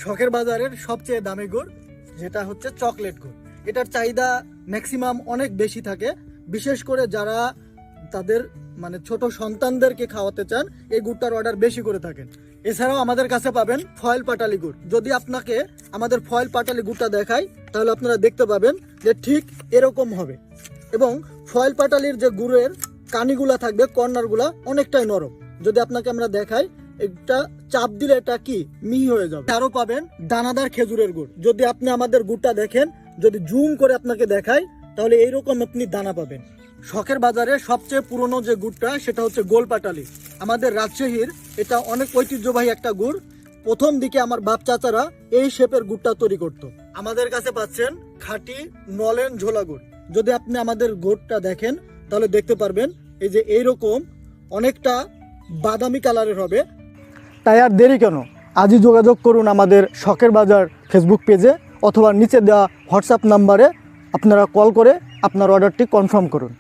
শখের বাজারের সবচেয়ে দামি গুড় যেটা হচ্ছে চকলেট গুড়। এটার চাহিদা ম্যাক্সিমাম অনেক বেশি থাকে, বিশেষ করে যারা তাদের ছোট সন্তানদেরকে খাওয়াতে চান এই গুড়টার অর্ডার বেশি করে থাকেন। এছাড়াও আমাদের কাছে পাবেন ফয়েল পাটালি গুড়। যদি আপনাকে আমাদের ফয়েল পাটালি গুড়টা দেখাই তাহলে আপনারা দেখতে পাবেন যে ঠিক এরকম হবে, এবং ফয়েল পাটালির যে গুড়ের কানিগুলা থাকবে, কর্নারগুলা অনেকটাই নরম। যদি আপনাকে আমরা দেখাই, একটা চাপ দিলে এটা কি মিহি হয়ে যাবে। আরও পাবেন দানাদার খেজুরের গুড়। যদি আপনি আমাদের গুড়টা দেখেন, যদি জুম করে আপনাকে দেখাই তাহলে এইরকম আপনি দানা পাবেন। শখের বাজারে সবচেয়ে পুরনো যে গুড়টা সেটা হচ্ছে গোল পাটালি। আমাদের রাজশাহীর এটা অনেক ঐতিহ্যবাহী একটা গুড়। প্রথম দিকে আমার বাপ চাচারা এই শেপের গুড়টা তৈরি করত। আমাদের কাছে পাচ্ছেন খাঁটি নলেন ঝোলা গুড়। যদি আপনি আমাদের গুড়টা দেখেন তাহলে দেখতে পারবেন এই যে এইরকম অনেকটা বাদামি কালারের হবে। তাই আর দেরি কেন, আজই যোগাযোগ করুন আমাদের শখের বাজার ফেসবুক পেজে অথবা নিচে দেওয়া হোয়াটসঅ্যাপ নাম্বারে আপনারা কল করে আপনার অর্ডারটি কনফার্ম করুন।